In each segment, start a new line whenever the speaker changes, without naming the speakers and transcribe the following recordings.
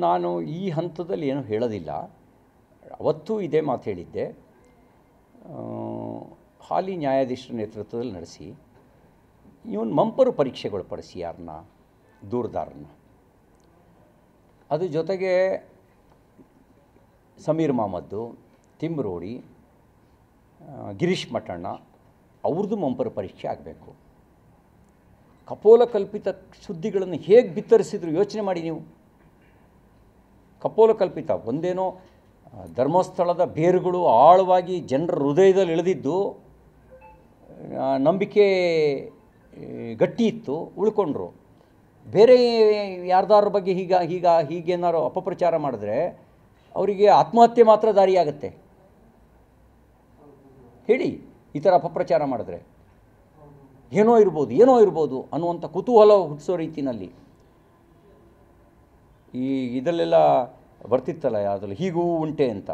ನಾನು ಈ ಹಂತದಲ್ಲಿ ಏನು ಹೇಳೋದಿಲ್ಲ. ಅವತ್ತೂ ಇದೇ ಮಾತು ಹೇಳಿದ್ದೆ. ಹಾಲಿ ನ್ಯಾಯಾಧೀಶರ ನೇತೃತ್ವದಲ್ಲಿ ನಡೆಸಿ ಇವನು ಮಂಪರು ಪರೀಕ್ಷೆಗೊಳಪಡಿಸಿ ಯಾರನ್ನ, ದೂರುದಾರನ್ನ. ಅದು ಜೊತೆಗೆ ಸಮೀರ್ ಮಹಮ್ಮದ್ದು, ತಿಮ್ರೋಡಿ, ಗಿರೀಶ್ ಮಠಣ್ಣ ಅವ್ರದ್ದು ಮಂಪರು ಪರೀಕ್ಷೆ ಆಗಬೇಕು. ಕಪೋಲ ಕಲ್ಪಿತ ಸುದ್ದಿಗಳನ್ನು ಹೇಗೆ ಬಿತ್ತರಿಸಿದ್ರು ಯೋಚನೆ ಮಾಡಿ ನೀವು. ಕಪೋಲ ಕಲ್ಪಿತ ಒಂದೇನೋ ಧರ್ಮಸ್ಥಳದ ಬೇರುಗಳು ಆಳವಾಗಿ ಜನರ ಹೃದಯದಲ್ಲಿ ಇಳಿದಿದ್ದು, ನಂಬಿಕೆ ಗಟ್ಟಿ ಇತ್ತು, ಉಳ್ಕೊಂಡ್ರು. ಬೇರೆ ಯಾರ್ದಾರ ಬಗ್ಗೆ ಹೀಗೇನಾರು ಅಪಪ್ರಚಾರ ಮಾಡಿದ್ರೆ ಅವರಿಗೆ ಆತ್ಮಹತ್ಯೆ ಮಾತ್ರ ದಾರಿಯಾಗುತ್ತೆ. ಹೇಳಿ, ಈ ಥರ ಅಪಪ್ರಚಾರ ಮಾಡಿದ್ರೆ ಏನೋ ಇರ್ಬೋದು ಅನ್ನುವಂಥ ಕುತೂಹಲ ಹುಟ್ಟಿಸೋ ರೀತಿಯಲ್ಲಿ ಇದರಲ್ಲೆಲ್ಲ ಬರ್ತಿತ್ತಲ್ಲ, ಯಾವುದಲ್ಲ ಹೀಗೂ ಉಂಟೆ ಅಂತ,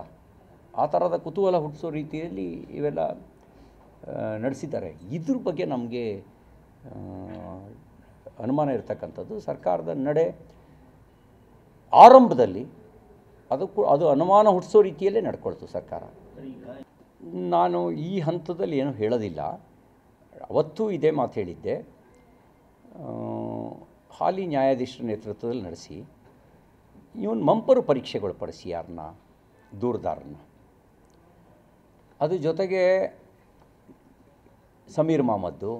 ಆ ಥರದ ಕುತೂಹಲ ಹುಟ್ಟಿಸೋ ರೀತಿಯಲ್ಲಿ ಇವೆಲ್ಲ ನಡೆಸಿದ್ದಾರೆ. ಇದ್ರ ಬಗ್ಗೆ ನಮಗೆ ಅನುಮಾನ ಇರತಕ್ಕಂಥದ್ದು ಸರ್ಕಾರದ ನಡೆ ಆರಂಭದಲ್ಲಿ ಅದು ಅನುಮಾನ ಹುಟ್ಟಿಸೋ ರೀತಿಯಲ್ಲೇ ನಡ್ಕೊಳ್ತು ಸರ್ಕಾರ. ನಾನು ಈ ಹಂತದಲ್ಲಿ ಏನು ಹೇಳೋದಿಲ್ಲ. ಅವತ್ತೂ ಇದೇ ಮಾತು ಹೇಳಿದ್ದೆ. ಹಾಲಿ ನ್ಯಾಯಾಧೀಶರ ನೇತೃತ್ವದಲ್ಲಿ ನಡೆಸಿ ಇವನು ಮಂಪರು ಪರೀಕ್ಷೆಗೊಳಪಡಿಸಿ ಯಾರನ್ನ, ದೂರುದಾರನ್ನ. ಅದು ಜೊತೆಗೆ ಸಮೀರ್ ಮಹಮ್ಮದ್ದು,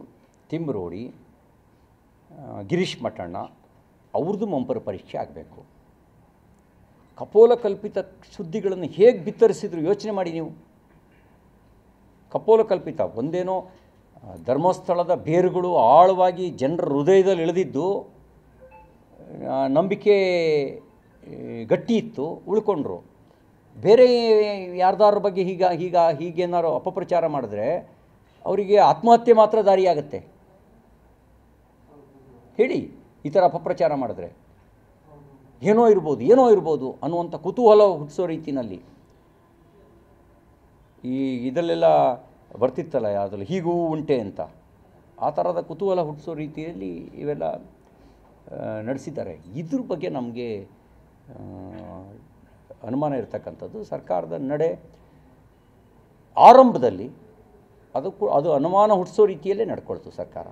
ತಿಮ್ರೋಡಿ, ಗಿರೀಶ್ ಮಠಣ್ಣ ಅವ್ರದ್ದು ಮಂಪರು ಪರೀಕ್ಷೆ ಆಗಬೇಕು. ಕಪೋಲ ಕಲ್ಪಿತ ಸುದ್ದಿಗಳನ್ನು ಹೇಗೆ ಬಿತ್ತರಿಸಿದ್ರು ಯೋಚನೆ ಮಾಡಿ ನೀವು. ಕಪೋಲ ಕಲ್ಪಿತ ಒಂದೇನೋ ಧರ್ಮಸ್ಥಳದ ಬೇರುಗಳು ಆಳವಾಗಿ ಜನರ ಹೃದಯದಲ್ಲಿ ಇಳಿದಿದ್ದು, ನಂಬಿಕೆ ಗಟ್ಟಿ ಇತ್ತು, ಉಳ್ಕೊಂಡ್ರು. ಬೇರೆ ಯಾರ್ದಾರ ಬಗ್ಗೆ ಹೀಗೇನಾರು ಅಪಪ್ರಚಾರ ಮಾಡಿದ್ರೆ ಅವರಿಗೆ ಆತ್ಮಹತ್ಯೆ ಮಾತ್ರ ದಾರಿಯಾಗುತ್ತೆ. ಹೇಳಿ, ಈ ಥರ ಅಪಪ್ರಚಾರ ಮಾಡಿದ್ರೆ ಏನೋ ಇರ್ಬೋದು ಅನ್ನುವಂಥ ಕುತೂಹಲ ಹುಟ್ಟಿಸೋ ರೀತಿಯಲ್ಲಿ ಇದರಲ್ಲೆಲ್ಲ ಬರ್ತಿತ್ತಲ್ಲ, ಯಾವುದಲ್ಲ ಹೀಗೂ ಉಂಟೆ ಅಂತ, ಆ ಥರದ ಕುತೂಹಲ ಹುಟ್ಟಿಸೋ ರೀತಿಯಲ್ಲಿ ಇವೆಲ್ಲ ನಡೆಸಿದ್ದಾರೆ. ಇದ್ರ ಬಗ್ಗೆ ನಮಗೆ ಅನುಮಾನ ಇರತಕ್ಕಂಥದ್ದು ಸರ್ಕಾರದ ನಡೆ ಆರಂಭದಲ್ಲಿ ಅದು ಅನುಮಾನ ಹುಟ್ಟಿಸೋ ರೀತಿಯಲ್ಲೇ ನಡ್ಕೊಳ್ತು ಸರ್ಕಾರ.